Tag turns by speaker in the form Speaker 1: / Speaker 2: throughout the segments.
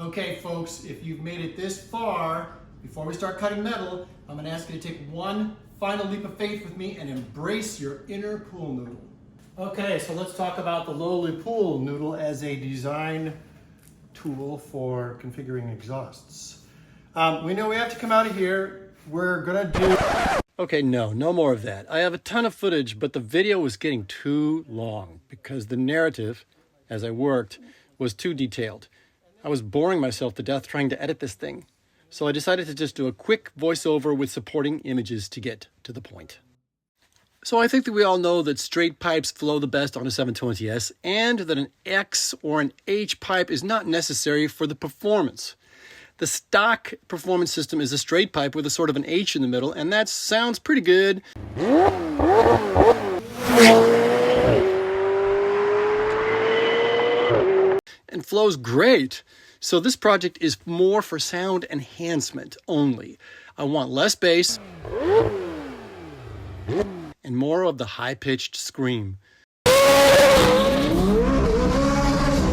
Speaker 1: Okay folks, if you've made it this far, before we start cutting metal, I'm going to ask you to take one final leap of faith with me and embrace your inner pool noodle. Okay, so let's talk about the lowly pool noodle as a design tool for configuring exhausts. We know we have to come out of here. We're going to do... Okay, no more of that. I have a ton of footage, but the video was getting too long because the narrative, as I worked, was too detailed. I was boring myself to death trying to edit this thing. So I decided to just do a quick voiceover with supporting images to get to the point. So I think that we all know that straight pipes flow the best on a 720S and that an X or an H pipe is not necessary for the performance. The stock performance system is a straight pipe with a sort of an H in the middle, and that sounds pretty good. And flows great. So this project is more for sound enhancement only. I want less bass and more of the high-pitched scream.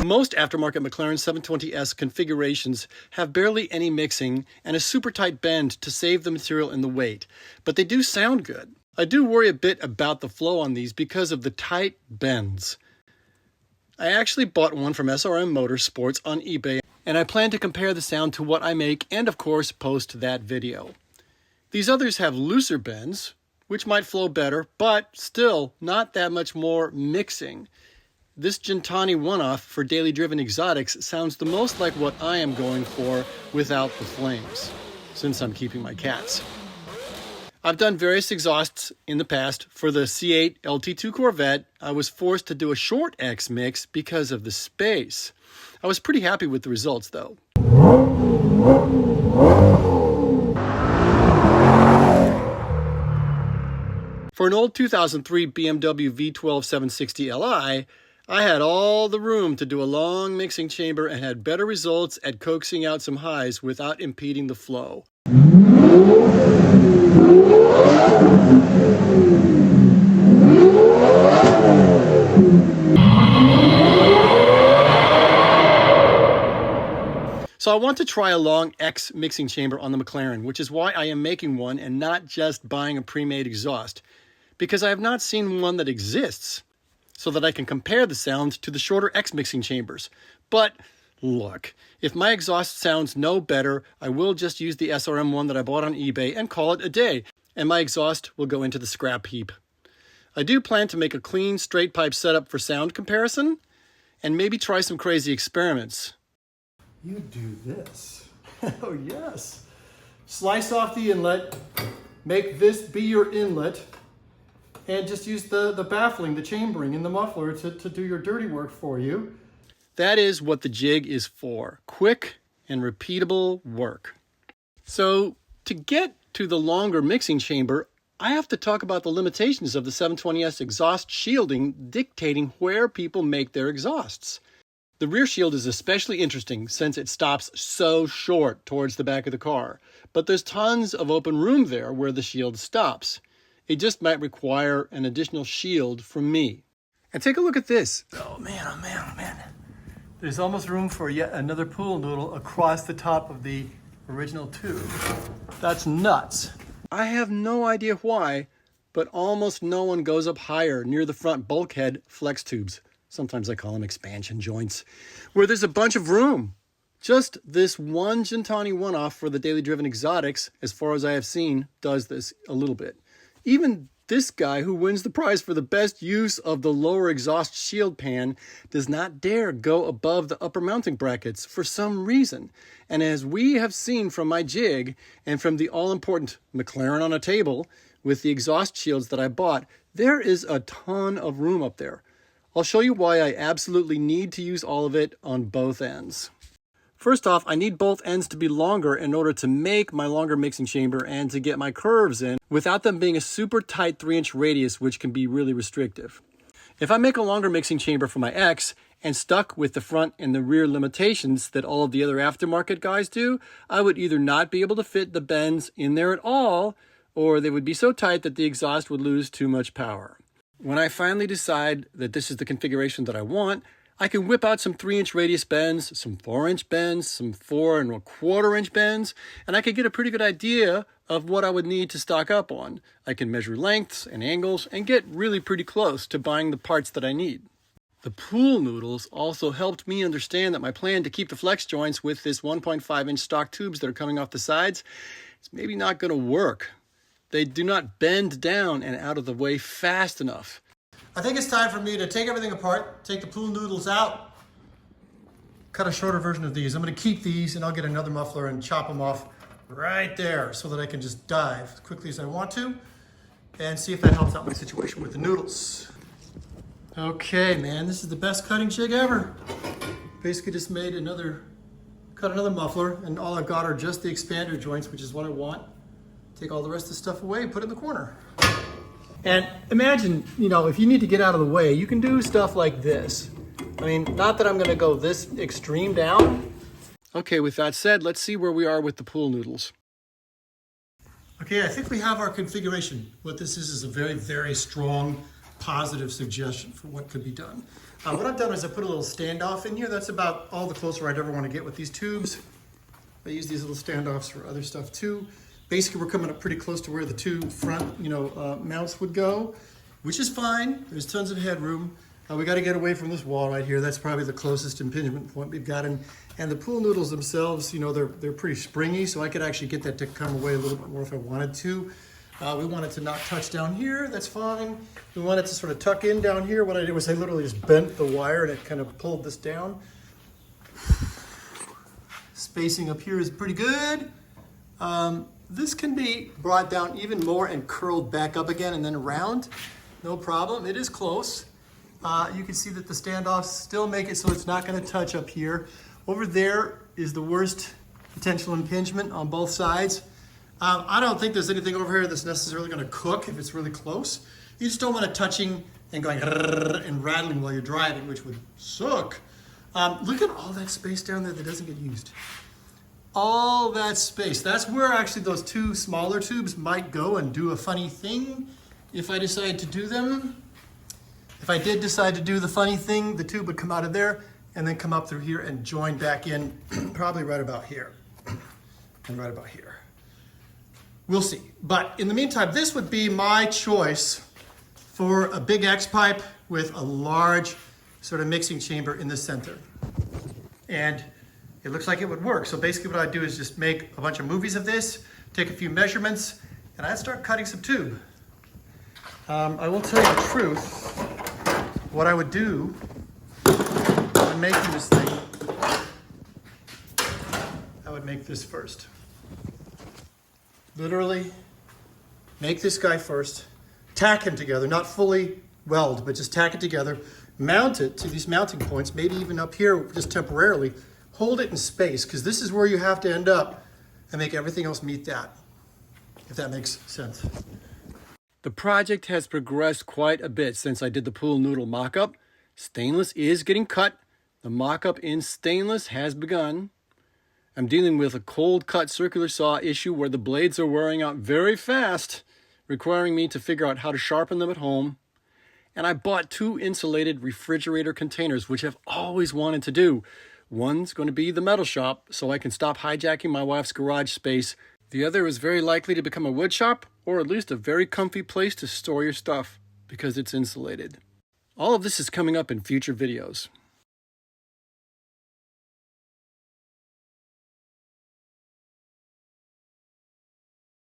Speaker 1: Most aftermarket McLaren 720S configurations have barely any mixing and a super tight bend to save the material and the weight, but they do sound good. I do worry a bit about the flow on these because of the tight bends. I actually bought one from SRM Motorsports on eBay, and I plan to compare the sound to what I make and of course post that video. These others have looser bends, which might flow better, but still not that much more mixing. This Gentani one-off for daily driven exotics sounds the most like what I am going for without the flames, since I'm keeping my cats. I've done various exhausts in the past. For the C8 LT2 Corvette, I was forced to do a short X mix because of the space. I was pretty happy with the results though. For an old 2003 BMW V12 760 Li, I had all the room to do a long mixing chamber and had better results at coaxing out some highs without impeding the flow. So I want to try a long X mixing chamber on the McLaren, which is why I am making one and not just buying a pre-made exhaust, because I have not seen one that exists, so that I can compare the sound to the shorter X mixing chambers. But look, if my exhaust sounds no better, I will just use the SRM one that I bought on eBay and call it a day, and my exhaust will go into the scrap heap. I do plan to make a clean, straight pipe setup for sound comparison, and maybe try some crazy experiments. You do this. Oh yes. Slice off the inlet, make this be your inlet, and just use the baffling, the chambering in the muffler to do your dirty work for you. That is what the jig is for. Quick and repeatable work. So to get to the longer mixing chamber, I have to talk about the limitations of the 720S exhaust shielding dictating where people make their exhausts. The rear shield is especially interesting since it stops so short towards the back of the car, but there's tons of open room there where the shield stops. It just might require an additional shield from me. And take a look at this. Oh man, oh man, oh man. There's almost room for yet another pool noodle across the top of the original tube. That's nuts. I have no idea why, but almost no one goes up higher near the front bulkhead flex tubes. Sometimes I call them expansion joints, where there's a bunch of room. Just this one Gentani one-off for the daily driven exotics, as far as I have seen, does this a little bit. Even this guy who wins the prize for the best use of the lower exhaust shield pan does not dare go above the upper mounting brackets for some reason. And as we have seen from my jig and from the all-important McLaren on a table with the exhaust shields that I bought, there is a ton of room up there. I'll show you why I absolutely need to use all of it on both ends. First off, I need both ends to be longer in order to make my longer mixing chamber and to get my curves in without them being a super tight 3-inch radius, which can be really restrictive. If I make a longer mixing chamber for my X and stuck with the front and the rear limitations that all of the other aftermarket guys do, I would either not be able to fit the bends in there at all, or they would be so tight that the exhaust would lose too much power. When I finally decide that this is the configuration that I want, I can whip out some 3-inch radius bends, some 4-inch bends, some 4 1/4-inch bends, and I can get a pretty good idea of what I would need to stock up on. I can measure lengths and angles and get really pretty close to buying the parts that I need. The Pool Noodles also helped me understand that my plan to keep the flex joints with this 1.5-inch stock tubes that are coming off the sides is maybe not going to work. They do not bend down and out of the way fast enough. I think it's time for me to take everything apart, take the Pool Noodles out, cut a shorter version of these. I'm going to keep these and I'll get another muffler and chop them off right there so that I can just dive as quickly as I want to and see if that helps out my situation with the noodles. Okay, man, this is the best cutting jig ever. Basically just cut another muffler, and all I've got are just the expander joints, which is what I want. Take all the rest of the stuff away, put it in the corner. And imagine, if you need to get out of the way, you can do stuff like this. I mean, not that I'm gonna go this extreme down. Okay, with that said, let's see where we are with the Pool Noodles. Okay, I think we have our configuration. What this is a very, very strong, positive suggestion for what could be done. What I've done is I put a little standoff in here. That's about all the closer I'd ever want to get with these tubes. I use these little standoffs for other stuff too. Basically, we're coming up pretty close to where the two front, mounts would go, which is fine. There's tons of headroom. We got to get away from this wall right here. That's probably the closest impingement point we've got. And the Pool Noodles themselves, they're pretty springy, so I could actually get that to come away a little bit more if I wanted to. We want it to not touch down here, that's fine. We want it to sort of tuck in down here. What I did was I literally just bent the wire and it kind of pulled this down. Spacing up here is pretty good. This can be brought down even more and curled back up again and then around. No problem, it is close. You can see that the standoffs still make it so it's not gonna touch up here. Over there is the worst potential impingement on both sides. I don't think there's anything over here that's necessarily going to cook if it's really close. You just don't want it touching and going and rattling while you're driving, which would suck. Look at all that space down there that doesn't get used. All that space. That's where actually those two smaller tubes might go and do a funny thing if I decide to do them. If I did decide to do the funny thing, the tube would come out of there and then come up through here and join back in probably right about here and right about here. We'll see. But in the meantime, this would be my choice for a big X pipe with a large sort of mixing chamber in the center. And it looks like it would work. So basically what I'd do is just make a bunch of movies of this, take a few measurements, and I'd start cutting some tube. I will tell you the truth. What I would do when making this thing, I would make this first. Literally, make this guy first, tack him together, not fully weld, but just tack it together, mount it to these mounting points, maybe even up here just temporarily, hold it in space, because this is where you have to end up and make everything else meet that, if that makes sense. The project has progressed quite a bit since I did the Pool Noodle mock-up. Stainless is getting cut. The mock-up in stainless has begun. I'm dealing with a cold cut circular saw issue where the blades are wearing out very fast, requiring me to figure out how to sharpen them at home. And I bought 2 insulated refrigerator containers, which I've always wanted to do. One's going to be the metal shop, so I can stop hijacking my wife's garage space. The other is very likely to become a wood shop, or at least a very comfy place to store your stuff, because it's insulated. All of this is coming up in future videos.